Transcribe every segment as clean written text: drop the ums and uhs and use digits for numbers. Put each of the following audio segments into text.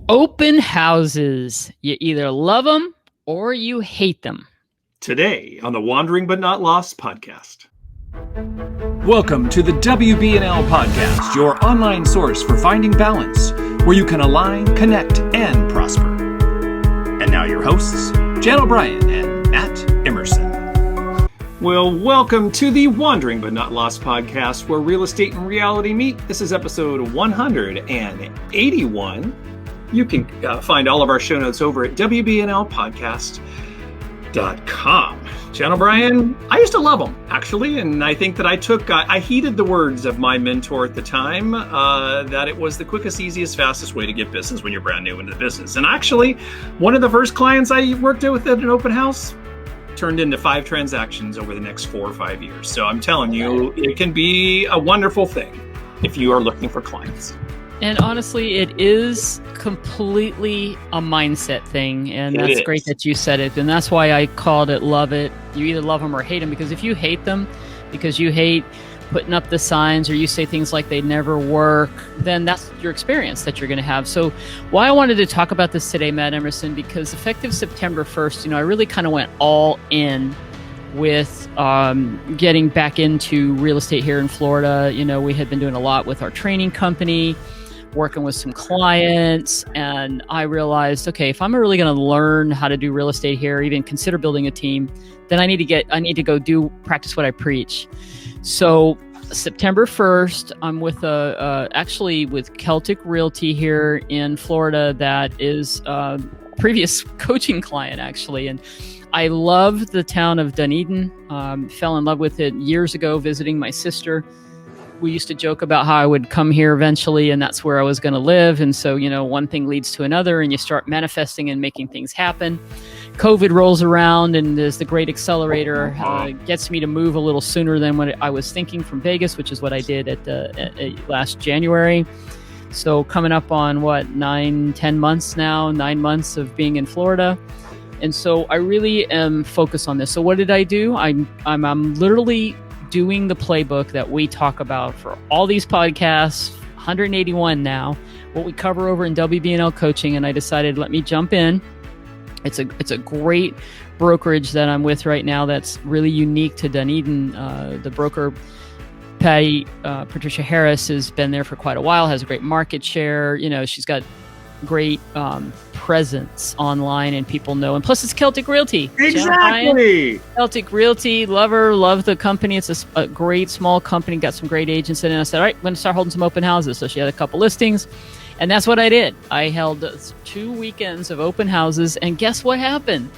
Open houses. You either love them or you hate them. Today on the Wandering But Not Lost podcast. Welcome to the WBNL podcast, your online source for finding balance, where you can align, connect, and prosper. And now your hosts, Jan O'Brien and Matt Emerson. Well, welcome to the Wandering But Not Lost podcast, where real estate and reality meet. This is episode 181. You can find all of our show notes over at WBNLpodcast.com. Jan O'Brien, I used to love them, actually, and I think that I heeded the words of my mentor at the time, that it was the quickest, easiest, fastest way to get business when you're brand new into the business. And actually, one of the first clients I worked with at an open house turned into 5 transactions over the next 4 or 5 years. So I'm telling you, it can be a wonderful thing if you are looking for clients. And honestly, it is completely a mindset thing. And that's great that you said it. And that's why I called it Love It. You either love them or hate them. Because if you hate them, because you hate putting up the signs or you say things like they never work, then that's your experience that you're going to have. So why I wanted to talk about this today, Matt Emerson, because effective September 1st, I really kind of went all in with getting back into real estate here in Florida. We had been doing a lot with our training company, working with some clients, and I realized, okay, if I'm really going to learn how to do real estate here, even consider building a team, then I need to go practice what I preach. So September 1st, I'm with actually with Celtic Realty here in Florida. That is a previous coaching client, actually. And I love the town of Dunedin. Fell in love with it years ago, visiting my sister. We used to joke about how I would come here eventually and that's where I was going to live. And so, one thing leads to another and you start manifesting and making things happen. COVID rolls around and there's the great accelerator, gets me to move a little sooner than what I was thinking from Vegas, which is what I did at last January. So coming up on 9 months now, 9 months of being in Florida. And so I really am focused on this. So what did I do? I'm literally doing the playbook that we talk about for all these podcasts, 181 now, what we cover over in WBNL coaching. And I decided, let me jump in. It's a great brokerage that I'm with right now that's really unique to Dunedin. The broker, Patricia Harris, has been there for quite a while, has a great market share. She's got great presence online and people know. And plus it's Celtic Realty. Exactly. Celtic Realty, love the company. It's a great small company, got some great agents in it. And I said, all right, I'm going to start holding some open houses. So she had a couple listings. And that's what I did. I held 2 weekends of open houses, and guess what happened?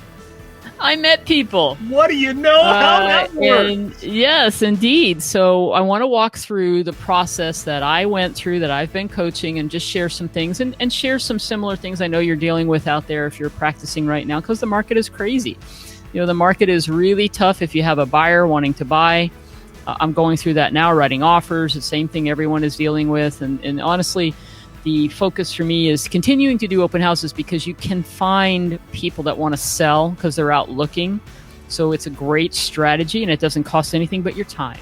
I met people. What do you know how that works? Yes, indeed. So I want to walk through the process that I went through, that I've been coaching, and just share some things and share some similar things I know you're dealing with out there if you're practicing right now, because the market is crazy. The market is really tough if you have a buyer wanting to buy. I'm going through that now, writing offers, the same thing everyone is dealing with. And honestly, the focus for me is continuing to do open houses because you can find people that want to sell because they're out looking. So it's a great strategy and it doesn't cost anything but your time,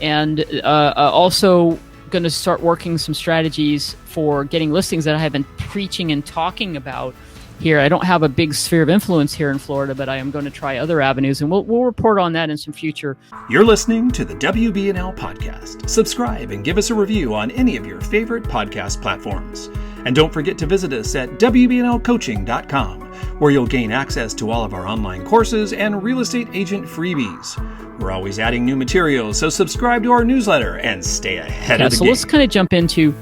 And also going to start working some strategies for getting listings that I have been preaching and talking about here. I don't have a big sphere of influence here in Florida, but I am going to try other avenues, and we'll report on that in some future. You're listening to the WBNL podcast. Subscribe and give us a review on any of your favorite podcast platforms. And don't forget to visit us at WBNLcoaching.com, where you'll gain access to all of our online courses and real estate agent freebies. We're always adding new materials, so subscribe to our newsletter and stay ahead of the game. So let's kind of jump into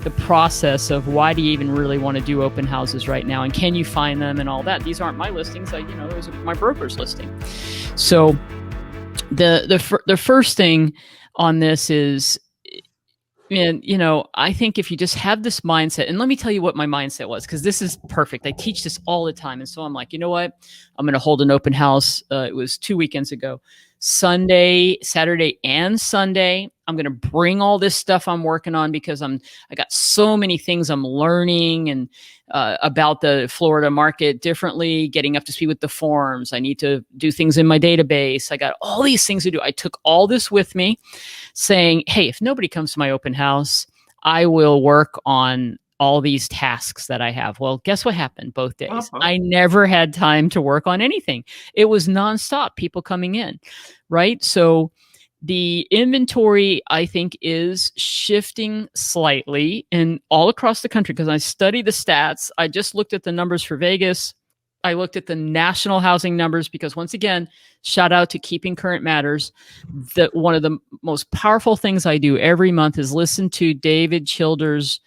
the process of why do you even really want to do open houses right now, and can you find them and all that. These aren't my listings. It was my broker's listing. So the first thing on this is, I think if you just have this mindset, and let me tell you what my mindset was, because this is perfect. I teach this all the time. And so I'm like, you know what? I'm going to hold an open house. It was 2 weekends ago. Saturday and Sunday, I'm going to bring all this stuff I'm working on because I got so many things I'm learning and about the Florida market differently, getting up to speed with the forms. I need to do things in my database. I got all these things to do. I took all this with me saying, hey, if nobody comes to my open house, I will work on all these tasks that I have. Well, guess what happened both days? Uh-huh. I never had time to work on anything. It was nonstop, people coming in, right? So the inventory, I think, is shifting slightly and all across the country because I studied the stats. I just looked at the numbers for Vegas. I looked at the national housing numbers because, once again, shout out to Keeping Current Matters. One of the most powerful things I do every month is listen to David Childers'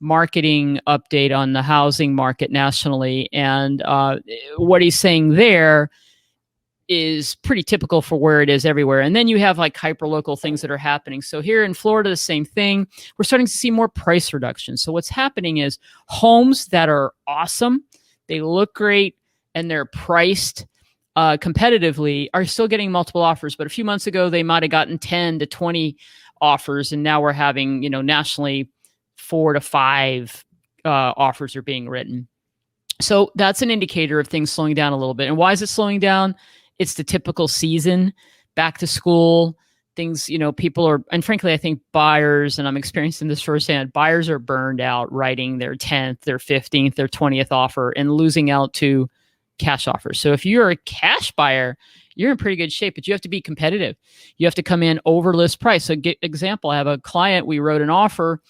marketing update on the housing market nationally. And what he's saying there is pretty typical for where it is everywhere. And then you have like hyper-local things that are happening. So here in Florida, the same thing. We're starting to see more price reductions. So what's happening is homes that are awesome, they look great, and they're priced competitively are still getting multiple offers. But a few months ago, they might have gotten 10 to 20 offers. And now we're having, nationally 4 to 5 offers are being written. So that's an indicator of things slowing down a little bit. And why is it slowing down? It's the typical season, back to school, things, people are, and frankly, I think buyers, and I'm experiencing this firsthand, buyers are burned out writing their 10th, their 15th, their 20th offer and losing out to cash offers. So if you're a cash buyer, you're in pretty good shape, but you have to be competitive. You have to come in over list price. So example, I have a client, we wrote an offer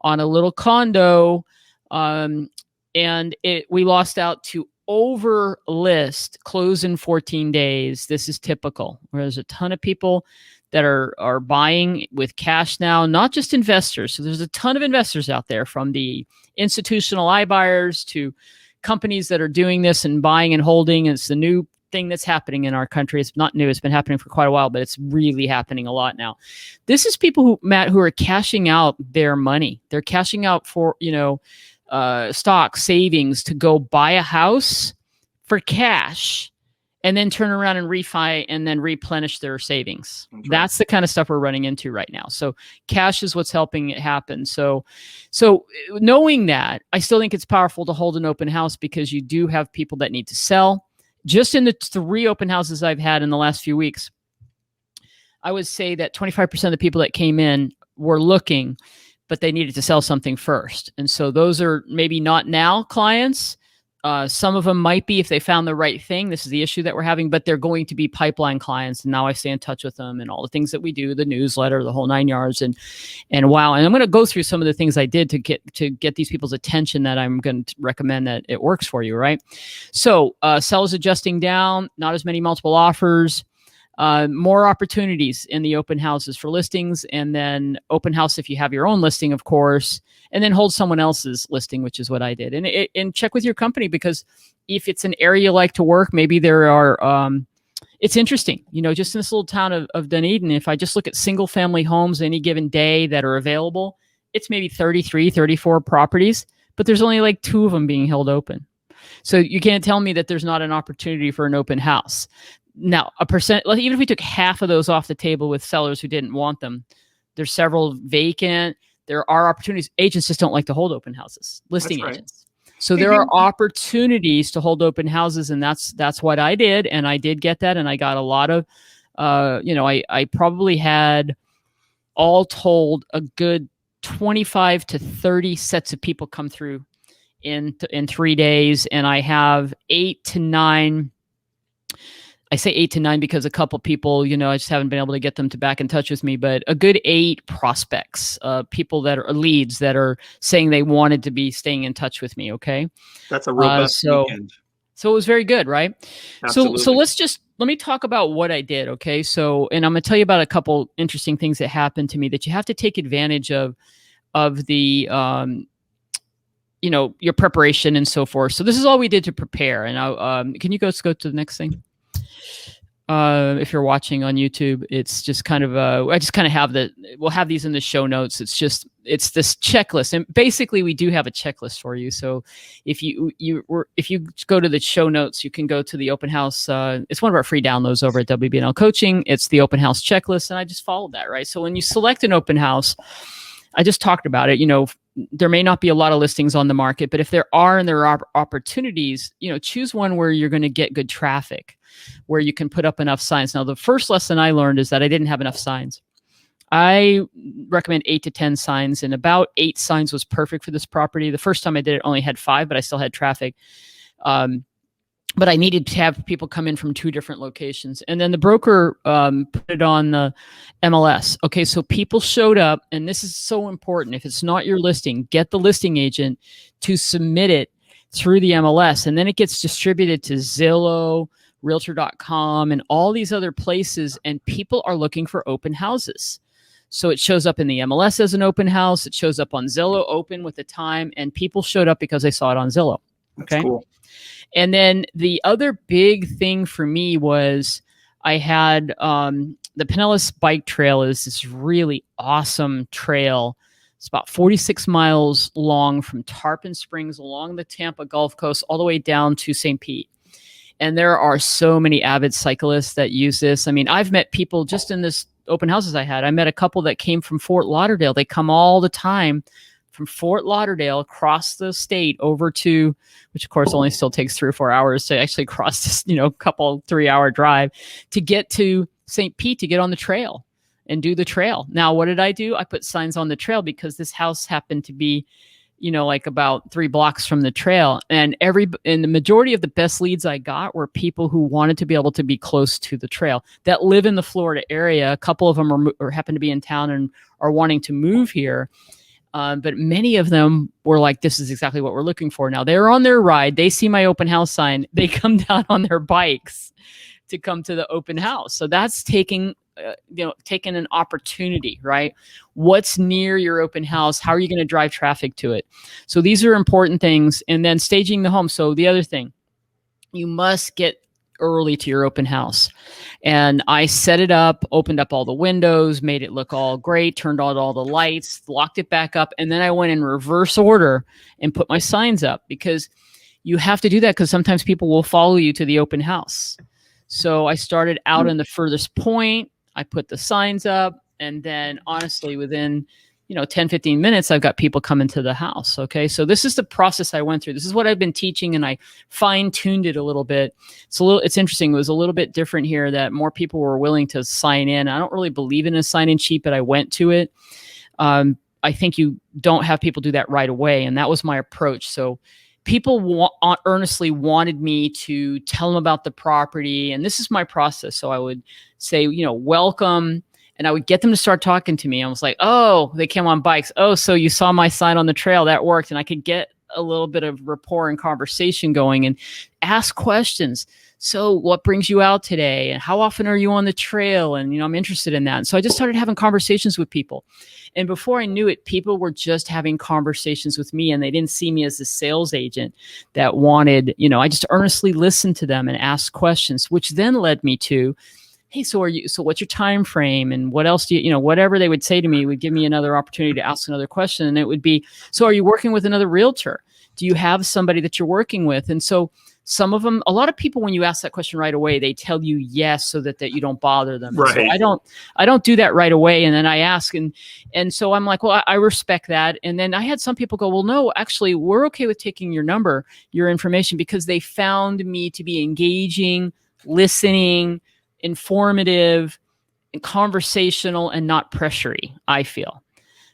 on a little condo, and we lost out to over list, close in 14 days. This is typical. There's a ton of people that are buying with cash now, not just investors. So there's a ton of investors out there, from the institutional iBuyers to companies that are doing this and buying and holding. It's the new thing that's happening in our country. It's not new. It's been happening for quite a while, but it's really happening a lot now. This is people who, Matt, who are cashing out their money. They're cashing out for, stock savings to go buy a house for cash and then turn around and refi and then replenish their savings. That's the kind of stuff we're running into right now. So cash is what's helping it happen. So knowing that, I still think it's powerful to hold an open house because you do have people that need to sell. Just in the 3 open houses I've had in the last few weeks, I would say that 25% of the people that came in were looking, but they needed to sell something first. And so those are maybe not now clients. Some of them might be if they found the right thing. This is the issue that we're having, but they're going to be pipeline clients. And now I stay in touch with them and all the things that we do, the newsletter, the whole 9 yards. And wow. And I'm going to go through some of the things I did to get these people's attention that I'm going to recommend that it works for you, right? So sellers adjusting down, not as many multiple offers, more opportunities in the open houses for listings, and then open house if you have your own listing, of course, and then hold someone else's listing, which is what I did. And check with your company, because if it's an area you like to work, maybe there are, it's interesting, just in this little town of Dunedin, if I just look at single family homes any given day that are available, it's maybe 33, 34 properties, but there's only like 2 of them being held open. So you can't tell me that there's not an opportunity for an open house. Now, even if we took half of those off the table with sellers who didn't want them, there's several vacant. There are opportunities. Agents just don't like to hold open houses, listing agents. So there are opportunities to hold open houses, and that's what I did, and I did get that, and I got a lot of, I probably had, all told, a good 25 to 30 sets of people come through in 3 days, and I have 8 to 9. I say 8 to 9 because a couple people, I just haven't been able to get them to back in touch with me, but a good 8 prospects, people that are leads that are saying they wanted to be staying in touch with me. Okay. That's a robust weekend. So it was very good, right? Absolutely. So let me talk about what I did. Okay. So, and I'm going to tell you about a couple interesting things that happened to me that you have to take advantage of the, your preparation and so forth. So this is all we did to prepare. And can you go to the next thing? If you're watching on YouTube, it's just kind of, I just kind of have we'll have these in the show notes. It's this checklist. And basically we do have a checklist for you. So if you go to the show notes, you can go to the open house. It's one of our free downloads over at WBNL Coaching. It's the open house checklist. And I just followed that, right? So when you select an open house, I just talked about it, there may not be a lot of listings on the market, but if there are, and there are opportunities, choose one where you're going to get good traffic, where you can put up enough signs. Now, the first lesson I learned is that I didn't have enough signs. I recommend 8 to 10 signs, and about 8 signs was perfect for this property. The first time I did it, only had 5, but I still had traffic. But I needed to have people come in from 2 different locations. And then the broker put it on the MLS. Okay, so people showed up, and this is so important. If it's not your listing, get the listing agent to submit it through the MLS. And then it gets distributed to Zillow, Realtor.com, and all these other places. And people are looking for open houses. So it shows up in the MLS as an open house. It shows up on Zillow open with the time. And people showed up because they saw it on Zillow. Okay. That's cool. And then the other big thing for me was I had the Pinellas Bike Trail is this really awesome trail. It's about 46 miles long from Tarpon Springs along the Tampa Gulf Coast all the way down to St. Pete. And there are so many avid cyclists that use this. I mean, I've met people just in this open houses I had. I met a couple that came from Fort Lauderdale. They come all the time from Fort Lauderdale across the state over to, which of course only still takes 3 or 4 hours to actually cross this, couple 3-hour drive to get to St. Pete to get on the trail and do the trail. Now, what did I do? I put signs on the trail because this house happened to be, like about 3 blocks from the trail. And the majority of the best leads I got were people who wanted to be able to be close to the trail that live in the Florida area. A couple of them are happen to be in town and are wanting to move here. But many of them were like, this is exactly what we're looking for. Now they're on their ride. They see my open house sign. They come down on their bikes to come to the open house. So that's taking an opportunity, right? What's near your open house? How are you going to drive traffic to it? So these are important things. And then staging the home. So the other thing, you must get early to your open house. And I set it up, opened up all the windows, made it look all great, turned on all the lights, locked it back up. And then I went in reverse order and put my signs up because you have to do that because sometimes people will follow you to the open house. So I started out in the furthest point. I put the signs up. And then honestly, within 10, 15 minutes, I've got people coming to the house. Okay. So this is the process I went through. This is what I've been teaching, and I fine-tuned it a little bit. It's interesting. It was a little bit different here that more people were willing to sign in. I don't really believe in a sign-in sheet, but I went to it. I think you don't have people do that right away. And that was my approach. So people earnestly wanted me to tell them about the property. And this is my process. So I would say, welcome. And I would get them to start talking to me. I was like, oh, they came on bikes. Oh, so you saw my sign on the trail. That worked. And I could get a little bit of rapport and conversation going and ask questions. So what brings you out today? And how often are you on the trail? And, I'm interested in that. And so I just started having conversations with people. And before I knew it, people were just having conversations with me, and they didn't see me as a sales agent that wanted, I just earnestly listened to them and asked questions, which then led me to, hey, so what's your time frame? And what else do you, whatever they would say to me would give me another opportunity to ask another question. And it would be, so are you working with another realtor? Do you have somebody that you're working with? And so some of them, a lot of people, when you ask that question right away, they tell you yes, so that you don't bother them. Right. So I don't do that right away. And then I ask, and so I'm like, well, I respect that. And then I had some people go, well, no, actually, we're okay with taking your number, your information, because they found me to be engaging, listening, informative, and conversational, and not pressury, I feel.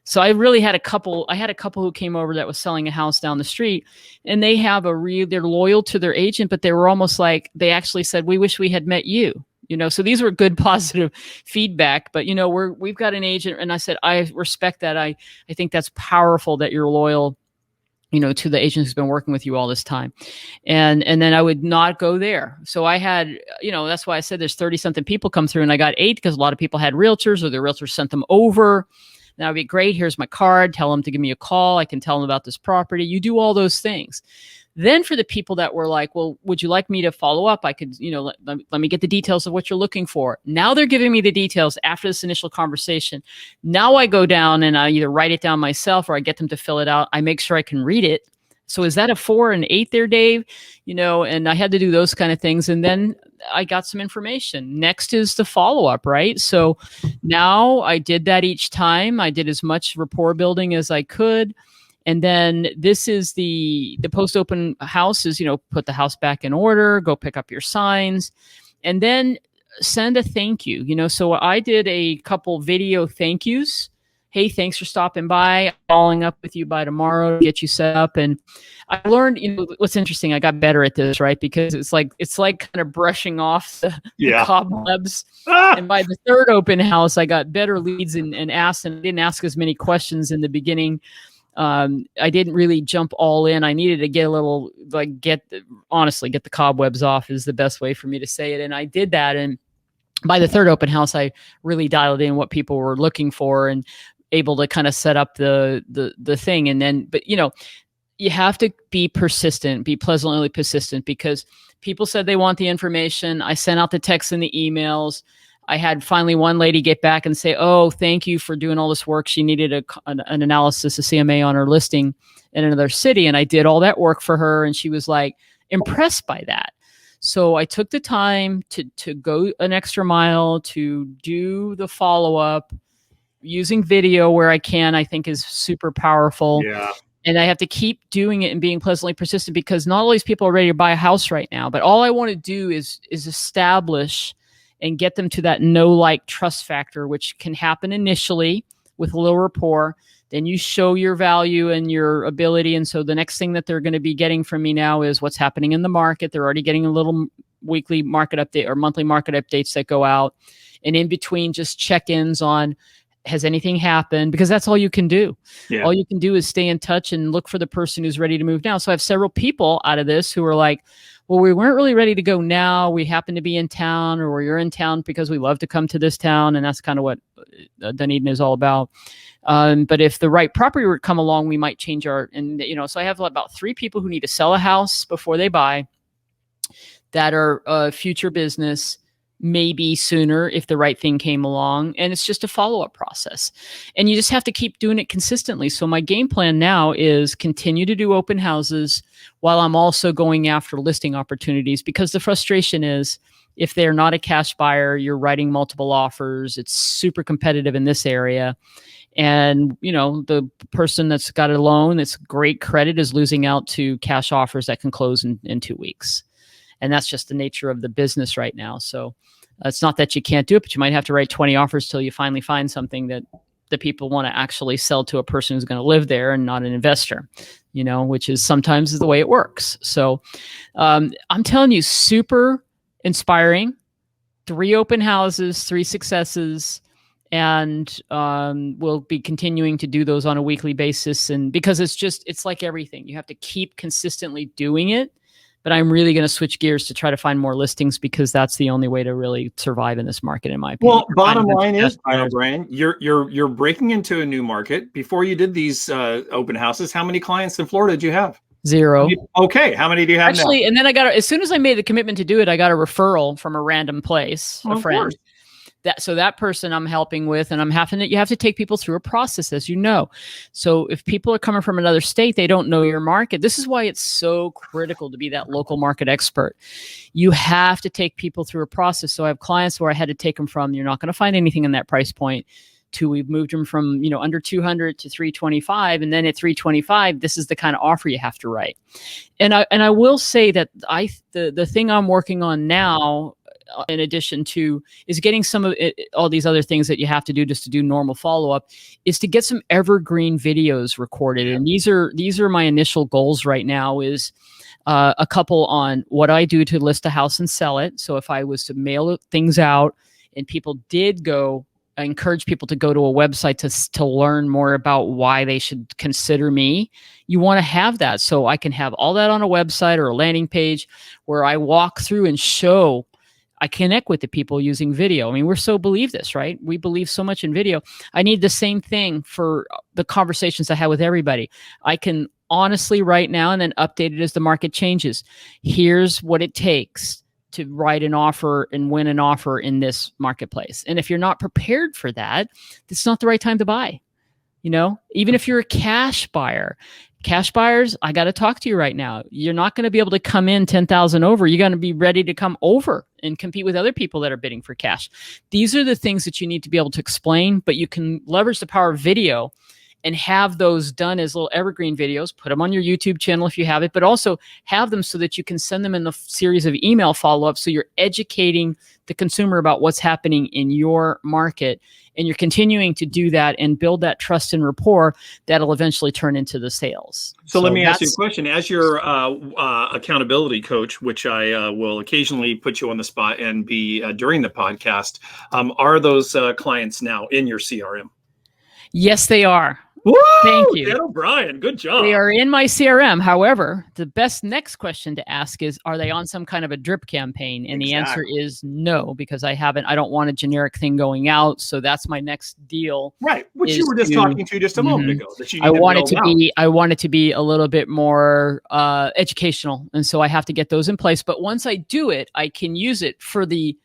So I really had a couple who came over that was selling a house down the street, and they have they're loyal to their agent, but they were almost like, they actually said, we wish we had met you, so these were good, positive feedback, but we've got an agent. And I said, I respect that. I think that's powerful that you're loyal, to the agent who's been working with you all this time. And then I would not go there. So I had, that's why I said there's 30 something people come through, and I got 8 because a lot of people had realtors, or the realtors sent them over. That would be great. Here's my card. Tell them to give me a call. I can tell them about this property. You do all those things. Then for the people that were like, well, would you like me to follow up? I could, let me get the details of what you're looking for. Now they're giving me the details after this initial conversation. Now I go down and I either write it down myself, or I get them to fill it out. I make sure I can read it. So is that a 4 and 8 there, Dave? And I had to do those kind of things. And then I got some information. Next is the follow-up, right? So now I did that each time. I did as much rapport building as I could. And then this is the post-open house is, put the house back in order, go pick up your signs. And then send a thank you. So I did a couple video thank yous. Hey, thanks for stopping by. Following up with you by tomorrow to get you set up. And I learned, what's interesting, I got better at this, right? Because it's like kind of brushing off the cobwebs. And by the third open house, I got better leads and asked, and didn't ask as many questions in the beginning. I didn't really jump all in. I needed to get a little, get the cobwebs off is the best way for me to say it. And I did that. And by the third open house, I really dialed in what people were looking for and able to kind of set up the thing. And then, but you have to be persistent, be pleasantly persistent, because people said they want the information. I sent out the texts and the emails. I had finally one lady get back and say, oh, thank you for doing all this work. She needed an analysis, a CMA on her listing in another city. And I did all that work for her. And she was like impressed by that. So I took the time to go an extra mile, to do the follow-up using video where I can, I think is super powerful. Yeah. And I have to keep doing it and being pleasantly persistent, because not all these people are ready to buy a house right now, but all I want to do is establish and get them to that trust factor, which can happen initially with a little rapport. Then you show your value and your ability. And so the next thing that they're going to be getting from me now is what's happening in the market. They're already getting a little weekly market update or monthly market updates that go out. And in between, just check-ins on, has anything happened? Because that's all you can do. Yeah. All you can do is stay in touch and look for the person who's ready to move now. So I have several people out of this who are like, well, we weren't really ready to go now. We happen to be in town, or you're in town because we love to come to this town. And that's kind of what Dunedin is all about. But if the right property would come along, we might change so I have about 3 people who need to sell a house before they buy that are future business, maybe sooner if the right thing came along. And it's just a follow-up process. And you just have to keep doing it consistently. So my game plan now is continue to do open houses while I'm also going after listing opportunities, because the frustration is if they're not a cash buyer, you're writing multiple offers. It's super competitive in this area. And, the person that's got a loan that's great credit is losing out to cash offers that can close in 2 weeks. And that's just the nature of the business right now. So it's not that you can't do it, but you might have to write 20 offers till you finally find something that the people want to actually sell to a person who's going to live there and not an investor, which is sometimes the way it works. So I'm telling you, super inspiring. 3 open houses, 3 successes. And we'll be continuing to do those on a weekly basis. And because it's like everything, you have to keep consistently doing it. But I'm really going to switch gears to try to find more listings, because that's the only way to really survive in this market, in my opinion. Well, bottom line is, Brian, you're breaking into a new market. Before you did these open houses, how many clients in Florida did you have? 0. Okay, how many do you have actually now? And then as soon as I made the commitment to do it, I got a referral from a random place, a friend. Course. So that person I'm helping with, and you have to take people through a process, as you know. So if people are coming from another state, they don't know your market. This is why it's so critical to be that local market expert. You have to take people through a process. So I have clients where I had to take them from, you're not going to find anything in that price point, to we've moved them from, under 200 to 325. And then at 325, this is the kind of offer you have to write. And I will say that the thing I'm working on now, in addition to, is getting some of it, all these other things that you have to do just to do normal follow-up, is to get some evergreen videos recorded. And these are my initial goals right now, is a couple on what I do to list a house and sell it. So if I was to mail things out and people did go, I encourage people to go to a website to learn more about why they should consider me. You want to have that. So I can have all that on a website or a landing page where I walk through and show, I connect with the people using video. I mean, we're so believe this, right? We believe so much in video. I need the same thing for the conversations I have with everybody. I can honestly right now and then update it as the market changes. Here's what it takes to write an offer and win an offer in this marketplace. And if you're not prepared for that, it's not the right time to buy. Even if you're a cash buyers, I got to talk to you right now. You're not going to be able to come in 10,000 over. You're going to be ready to come over and compete with other people that are bidding for cash. These are the things that you need to be able to explain, but you can leverage the power of video and have those done as little evergreen videos, put them on your YouTube channel if you have it, but also have them so that you can send them in the series of email follow-ups. So you're educating the consumer about what's happening in your market, and you're continuing to do that and build that trust and rapport that'll eventually turn into the sales. So let me ask you a question. As your accountability coach, which I will occasionally put you on the spot and be during the podcast, are those clients now in your CRM? Yes, they are. Woo! Thank you. Dan O'Brien, good job. They are in my CRM. However, the best next question to ask is, are they on some kind of a drip campaign? And the answer is no, because I don't want a generic thing going out. So that's my next deal. Right. Which you were just talking to just a moment ago. That you I want it to be a little bit more educational. And so I have to get those in place. But once I do it, I can use it for the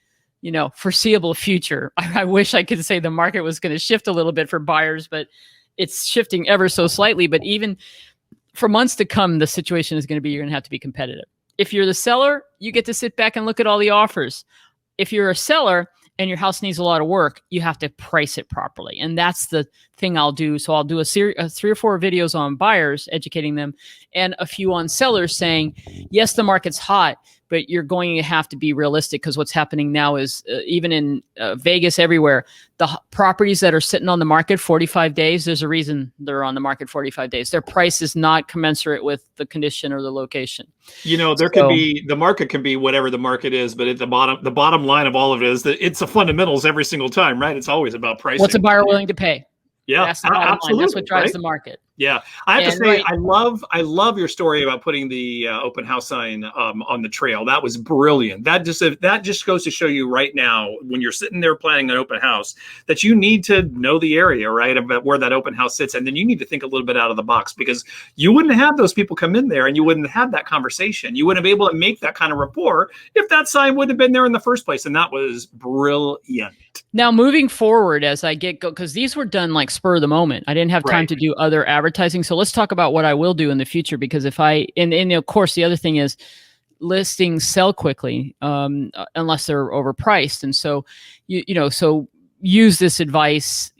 foreseeable future. I wish I could say the market was going to shift a little bit for buyers, but it's shifting ever so slightly. But even for months to come, the situation is going to be, you're going to have to be competitive. If you're the seller, you get to sit back and look at all the offers. If you're a seller and your house needs a lot of work, you have to price it properly. And that's the thing I'll do. So I'll do a 3 or 4 videos on buyers, educating them, and a few on sellers saying, yes, the market's hot, but you're going to have to be realistic, because what's happening now is even in Vegas, everywhere, the properties that are sitting on the market 45 days, there's a reason they're on the market 45 days. Their price is not commensurate with the condition or the location. The market can be whatever the market is, but at the bottom line of all of it is that it's the fundamentals every single time, right? It's always about pricing. What's a buyer willing to pay? Yeah, that's the bottom line. That's what drives the market. Yeah, I have to say, I love your story about putting the open house sign on the trail. That was brilliant. That just goes to show you right now, when you're sitting there planning an open house, that you need to know the area, right, about where that open house sits, and then you need to think a little bit out of the box, because you wouldn't have those people come in there, and you wouldn't have that conversation. You wouldn't be able to make that kind of rapport if that sign wouldn't have been there in the first place, and that was brilliant. Now, moving forward, as I because these were done like spur of the moment. I didn't have time to do other advertising. So let's talk about what I will do in the future, because and of course, the other thing is listings sell quickly unless they're overpriced. And so, so use this advice,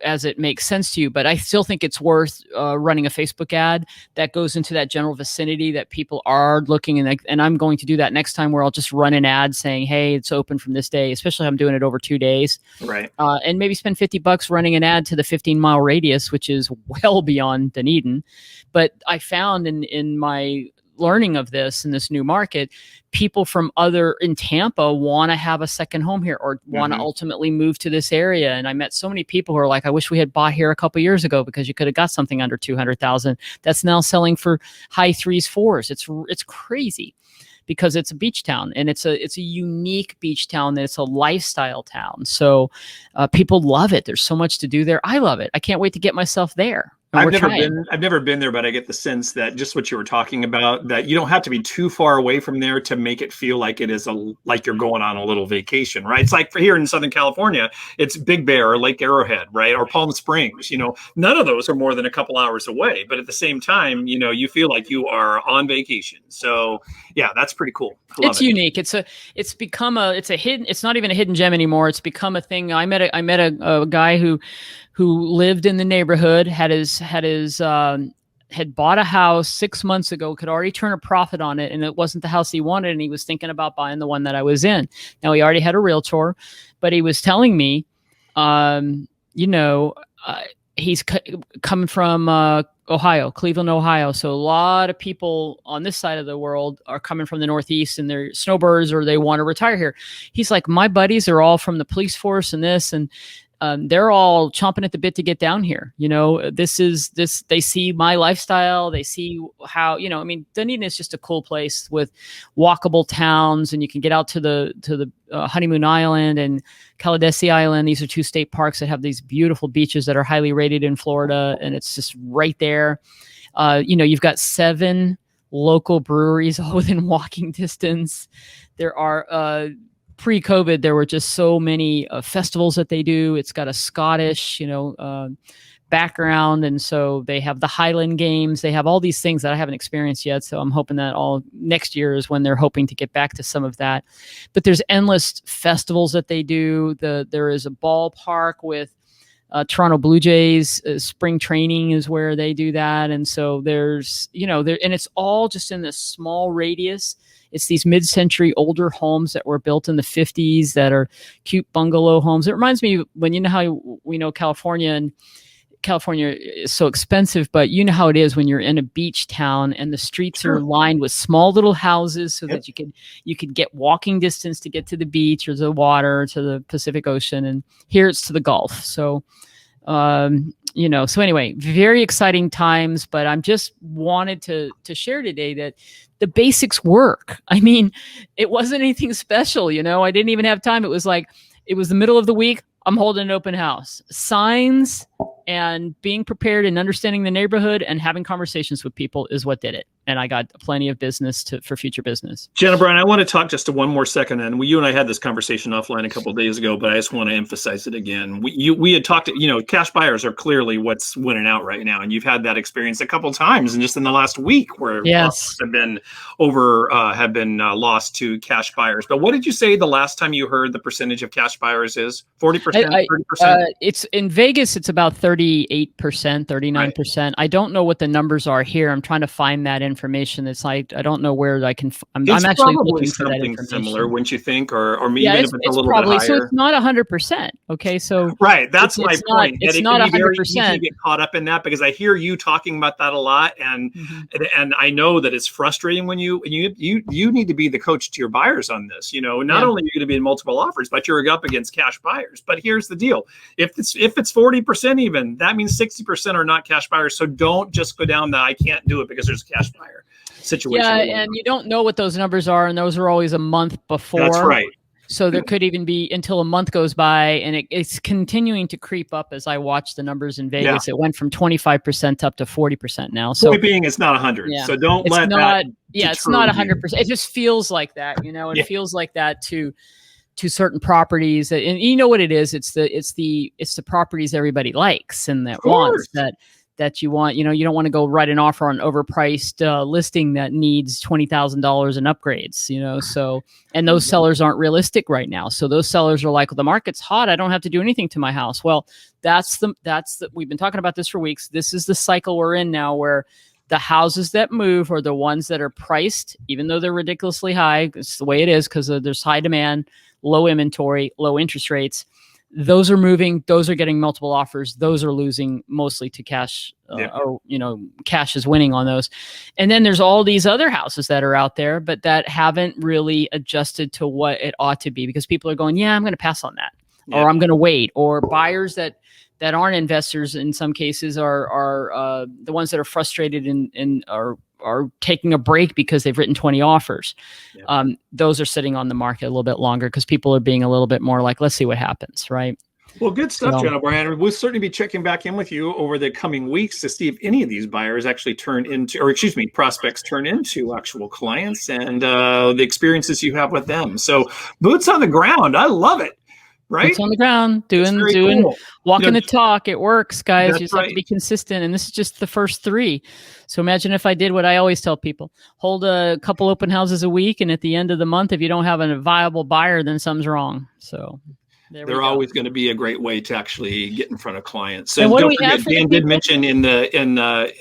as it makes sense to you. But I still think it's worth running a Facebook ad that goes into that general vicinity that people are looking. And I'm going to do that next time, where I'll just run an ad saying, hey, it's open from this day, especially if I'm doing it over 2 days. Right. And maybe spend $50 running an ad to the 15-mile radius, which is well beyond Dunedin. But I found in my learning of this in this new market, people from in Tampa want to have a second home here, or want to ultimately move to this area. And I met so many people who are like, I wish we had bought here a couple years ago, because you could have got something under 200,000 that's now selling for high 3s, 4s. It's crazy, because it's a beach town, and it's a unique beach town. It's a lifestyle town. So people love it. There's so much to do there. I love it. I can't wait to get myself there. I've never been there, but I get the sense that just what you were talking about, that you don't have to be too far away from there to make it feel like it is like you're going on a little vacation, right? It's like for here in Southern California, it's Big Bear or Lake Arrowhead, right? Or Palm Springs, none of those are more than a couple hours away, but at the same time, you feel like you are on vacation. So yeah, that's pretty cool. It's unique. It's not even a hidden gem anymore. It's become a thing. I met a guy who lived in the neighborhood, had bought a house 6 months ago, could already turn a profit on it, and it wasn't the house he wanted, and he was thinking about buying the one that I was in. Now, he already had a realtor, but he was telling me, he's coming from Ohio, Cleveland, Ohio. So a lot of people on this side of the world are coming from the Northeast, and they're snowbirds, or they want to retire here. He's like, my buddies are all from the police force and this, and they're all chomping at the bit to get down here. They see my lifestyle. They see how, Dunedin is just a cool place with walkable towns, and you can get out to the Honeymoon Island and Kalidesi Island. These are 2 state parks that have these beautiful beaches that are highly rated in Florida, and it's just right there. You've got 7 local breweries all within walking distance. There are pre-COVID, there were just so many festivals that they do. It's got a Scottish, background, and so they have the Highland Games. They have all these things that I haven't experienced yet. So I'm hoping that all next year is when they're hoping to get back to some of that. But there's endless festivals that they do. There is a ballpark with Toronto Blue Jays spring training is where they do that. And so there's, and it's all just in this small radius. It's these mid-century older homes that were built in the 50s that are cute bungalow homes. It reminds me when, how we know California is so expensive, but you know how it is when you're in a beach town and the streets are lined with small little houses so that you could get walking distance to get to the beach or the water, to the Pacific Ocean. And here it's to the Gulf. So, so anyway, very exciting times, but I'm just wanted to share today that the basics work. I mean, it wasn't anything special, I didn't even have time. It was the middle of the week. I'm holding an open house. Signs and being prepared and understanding the neighborhood and having conversations with people is what did it. And I got plenty of business for future business. Jenna Bryan, I want to talk just one more second. And you and I had this conversation offline a couple of days ago, but I just want to emphasize it again. We had talked, cash buyers are clearly what's winning out right now. And you've had that experience a couple of times and just in the last week where have been lost to cash buyers. But what did you say the last time you heard the percentage of cash buyers is? 40%, 30%? It's in Vegas, it's about 38%, 39%. Right. I don't know what the numbers are here. I'm trying to find that information. It's like, I don't know where I can, I'm actually looking for that information. Similar, wouldn't you think? Or maybe even if it's a little probably, bit higher. So it's not 100%. Okay. So right. That's my point. It's not 100%. You get caught up in that because I hear you talking about that a lot. And I know that it's frustrating when you need to be the coach to your buyers on this. Not only are you going to be in multiple offers, but you're up against cash buyers. But here's the deal. If it's 40% even, that means 60% are not cash buyers. So don't just go down the I can't do it because there's a cash buyer situation. Yeah, and you don't know what those numbers are, and those are always a month before. That's right. So there could even be until a month goes by, and it's continuing to creep up as I watch the numbers in Vegas. Yeah. It went from 25% up to 40% now. So point being, it's not 100. Yeah. So don't let that. Yeah, it's not 100%. It just feels like that. It feels like that to certain properties, and you know what it is. It's the properties everybody likes and that wants that you want. You don't want to go write an offer on overpriced listing that needs $20,000 in upgrades. So, and those sellers aren't realistic right now. So those sellers are like, well, the market's hot. I don't have to do anything to my house. Well, we've been talking about this for weeks. This is the cycle we're in now, where the houses that move are the ones that are priced, even though they're ridiculously high. It's the way it is because there's high demand, low inventory, low interest rates. Those are moving. Those are getting multiple offers. Those are losing mostly to cash, cash is winning on those. And then there's all these other houses that are out there, but that haven't really adjusted to what it ought to be because people are going, I'm going to pass on that, or I'm going to wait, or buyers that aren't investors in some cases are the ones that are frustrated and are taking a break because they've written 20 offers. Yeah. Those are sitting on the market a little bit longer because people are being a little bit more like, let's see what happens, right? Well, good stuff, Jenna Bryan. We'll certainly be checking back in with you over the coming weeks to see if any of these buyers actually prospects turn into actual clients and the experiences you have with them. So boots on the ground. I love it. Right? Boots on the ground, doing, cool. Walking the talk. It works, guys. You just have to be consistent. And this is just the first 3. So imagine if I did what I always tell people, hold a couple open houses a week. And at the end of the month, if you don't have a viable buyer, then something's wrong. So they're always going to be a great way to actually get in front of clients. So don't forget, Dan did mention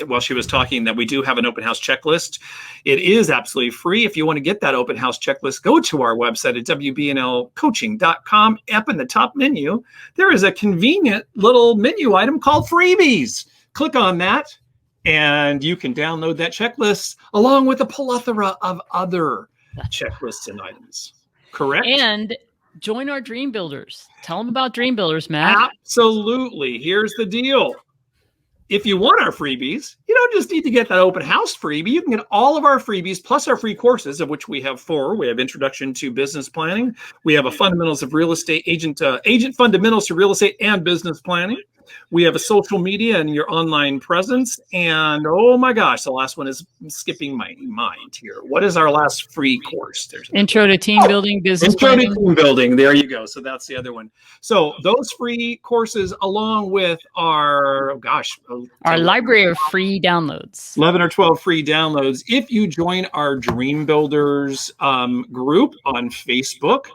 while she was talking that we do have an open house checklist. It is absolutely free. If you want to get that open house checklist, go to our website at wbnlcoaching.com. Up in the top menu, there is a convenient little menu item called freebies. Click on that and you can download that checklist along with a plethora of other checklists and items. Correct? And join our Dream Builders. Tell them about Dream Builders, Matt. Absolutely. Here's the deal. If you want our freebies, you don't just need to get that open house freebie. You can get all of our freebies plus our free courses, of which we have 4. We have Introduction to Business Planning. We have a Fundamentals of Real Estate Agent Fundamentals to Real Estate and Business Planning. We have a social media and your online presence. And oh my gosh, the last one is skipping my mind here. What is our last free course? There's Intro to Team Building, Business Planning. Intro to Team Building. There you go. So that's the other one. So those free courses along with our library of free downloads. 11 or 12 free downloads. If you join our Dream Builders group on Facebook,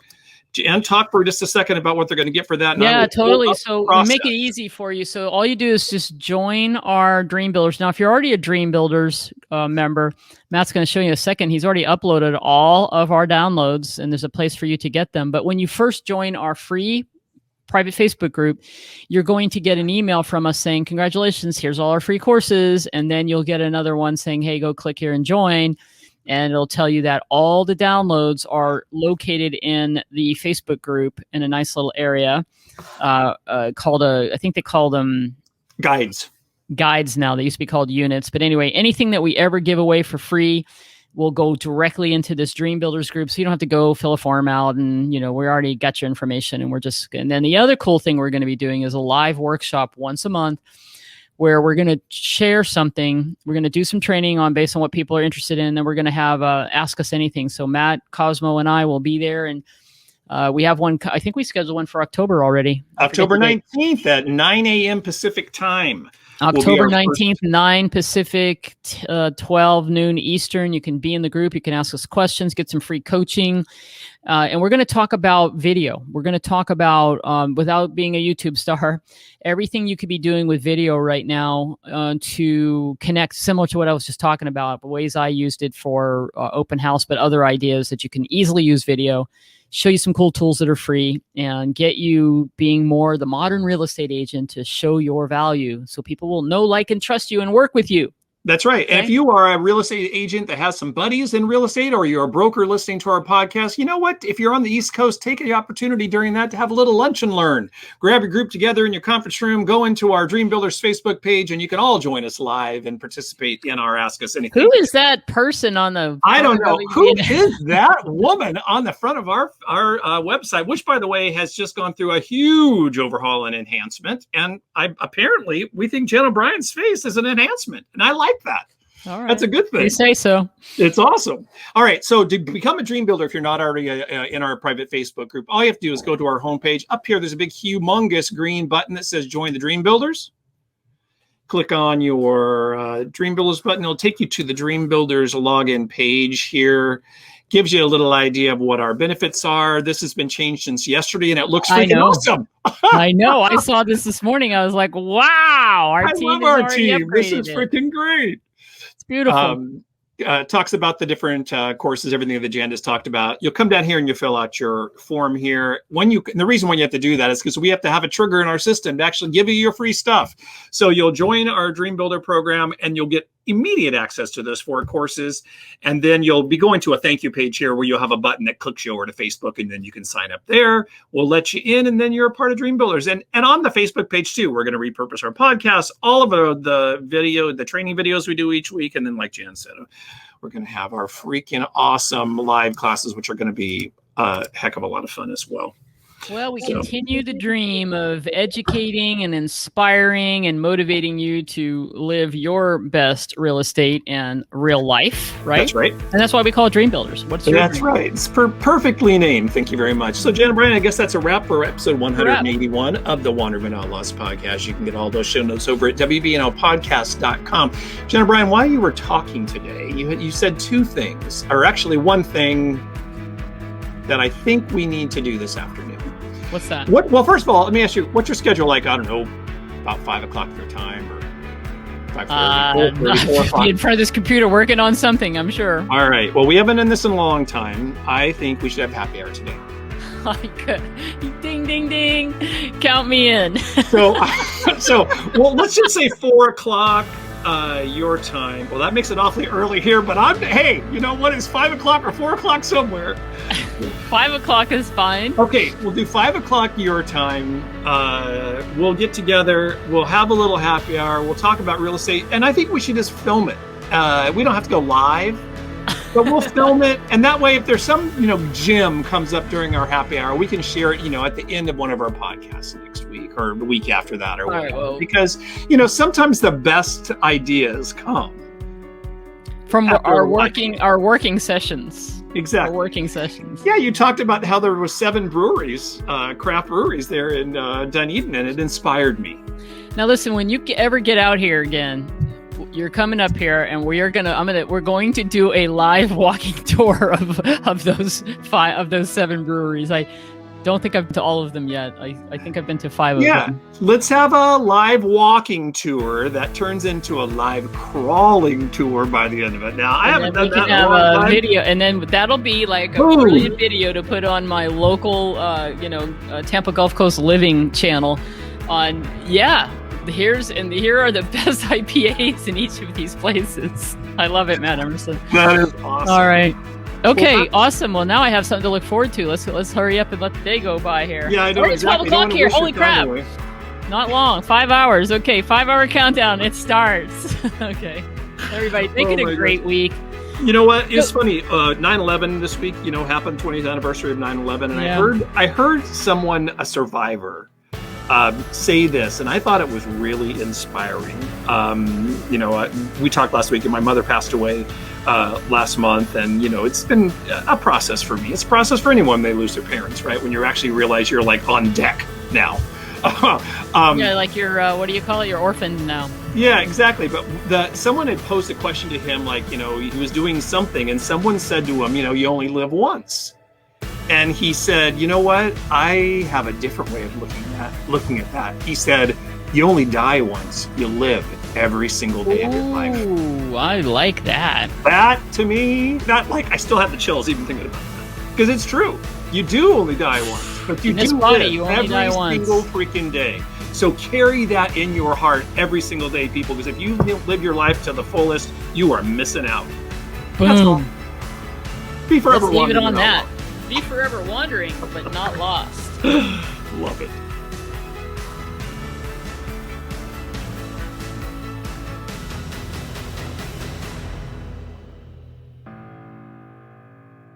and talk for just a second about what they're going to get for that. Yeah, totally. So we make it easy for you. So all you do is just join our Dream Builders. Now, if you're already a Dream Builders member, Matt's going to show you in a second. He's already uploaded all of our downloads, and there's a place for you to get them. But when you first join our free private Facebook group, you're going to get an email from us saying, congratulations, here's all our free courses. And then you'll get another one saying, hey, go click here and join. And it'll tell you that all the downloads are located in the Facebook group in a nice little area called I think they call them guides now. They used to be called units. But anyway, anything that we ever give away for free will go directly into this Dream Builders group. So you don't have to go fill a form out, and we already got your information, and then the other cool thing we're going to be doing is a live workshop once a month where we're going to share something. We're going to do some training based on what people are interested in. And then we're going to have Ask Us Anything. So Matt, Cosmo, and I will be there. And we have one, I think we scheduled one for October already. October 19th at 9 a.m. Pacific time. October 19th, 9 Pacific, 12 noon Eastern. You can be in the group. You can ask us questions, get some free coaching. And we're going to talk about video. We're going to talk about, without being a YouTube star, everything you could be doing with video right now to connect, similar to what I was just talking about, the ways I used it for open house, but other ideas that you can easily use video. Show you some cool tools that are free and get you being more the modern real estate agent to show your value so people will know, like, and trust you and work with you. That's right. Okay. And if you are a real estate agent that has some buddies in real estate, or you're a broker listening to our podcast, you know what? If you're on the East Coast, take the opportunity during that to have a little lunch and learn. Grab your group together in your conference room, go into our Dream Builders Facebook page, and you can all join us live and participate in our Ask Us Anything. Who is that person on the... I don't know. Who is that woman on the front of our website, which, by the way, has just gone through a huge overhaul and enhancement. And apparently, we think Jen O'Brien's face is an enhancement. And I like that. All right. That's a good thing. You say so. It's awesome. All right. So to become a Dream Builder, if you're not already in our private Facebook group, all you have to do is go to our homepage. Up here, there's a big, humongous green button that says Join the Dream Builders. Click on your Dream Builders button. It'll take you to the Dream Builders login page here. Gives you a little idea of what our benefits are. This has been changed since yesterday, and it looks freaking awesome. I know. I saw this morning. I was like, wow. I love our team. This is freaking great. It's beautiful. Talks about the different courses, everything that Jan just talked about. You'll come down here and you fill out your form here. And the reason why you have to do that is because we have to have a trigger in our system to actually give you your free stuff. So you'll join our Dream Builder program and you'll get immediate access to those 4 courses. And then you'll be going to a thank you page here where you'll have a button that clicks you over to Facebook, and then you can sign up there. We'll let you in, and then you're a part of Dream Builders. And on the Facebook page too, we're going to repurpose our podcasts, all of the training videos we do each week. And then, like Jan said, we're going to have our freaking awesome live classes, which are going to be a heck of a lot of fun as well. Well, we continue the dream of educating and inspiring and motivating you to live your best real estate and real life, right? That's right. And that's why we call it Dream Builders. That's right. It's perfectly named. Thank you very much. So, Jen and Brian, I guess that's a wrap for episode 181 of the Wanderman Outlaws podcast. You can get all those show notes over at WBNLpodcast.com. Jen and Brian, while you were talking today, you said 2 things, or actually one thing that I think we need to do this afternoon. What's that? Well, first of all, let me ask you, what's your schedule like? I don't know, about 5 o'clock your time, or 5:30, 4 o'clock? Be in front of this computer working on something, I'm sure. All right. Well, we haven't done this in a long time. I think we should have happy hour today. Ding, ding, ding. Count me in. So, well, let's just say 4 o'clock your time. Well, that makes it awfully early here, but hey, you know what? It's 5 o'clock or 4 o'clock somewhere. 5 o'clock is fine. Okay, we'll do 5 o'clock your time. We'll get together. We'll have a little happy hour. We'll talk about real estate, and I think we should just film it. We don't have to go live, but we'll film it. And that way, if there's some, gem comes up during our happy hour, we can share it, at the end of one of our podcasts next week or the week after that or whatever. Right, well, because, sometimes the best ideas come from our working sessions. Exactly. Working sessions. Yeah, you talked about how there were 7 breweries, craft breweries there in Dunedin, and it inspired me. Now listen, when you ever get out here again, you're coming up here, and we're going to do a live walking tour of those 7 breweries. don't think I've been to all of them yet. I think I've been to 5 of them. Let's have a live walking tour that turns into a live crawling tour by the end of it. Now, I haven't done that in a long time. Video, and then that'll be like a brilliant video to put on my local, Tampa Gulf Coast Living channel. Here are the best IPAs in each of these places. I love it, Matt Emerson. That is awesome. All right. Okay, awesome. Well, now I have something to look forward to. Let's hurry up and let the day go by here. Yeah, I know. It's 12 o'clock here. Holy crap. Not long. 5 hours. Okay, 5-hour countdown. It starts. Okay. Everybody, make it a great week. You know what? It's funny. 9/11 this week, happened, 20th anniversary of 9/11. And I heard someone, a survivor, say this, and I thought it was really inspiring. We talked last week, and my mother passed away last month, and it's been a process for me. It's a process for anyone they lose their parents, right? When you actually realize you're like on deck now. Like you're what do you call it? You're orphaned now. Yeah, exactly. But someone had posed a question to him, like, he was doing something, and someone said to him, you only live once. And he said, you know what? I have a different way of looking at that. He said, you only die once. You live every single day of your life. Ooh, I like that. That, to me, I still have the chills even thinking about that. Because it's true. You do only die once. But you do live every single freaking day. So carry that in your heart every single day, people. Because if you live your life to the fullest, you are missing out. Boom. That's all. Be forever Let's leave it wandering. on that. Be forever wandering, but not lost. Love it.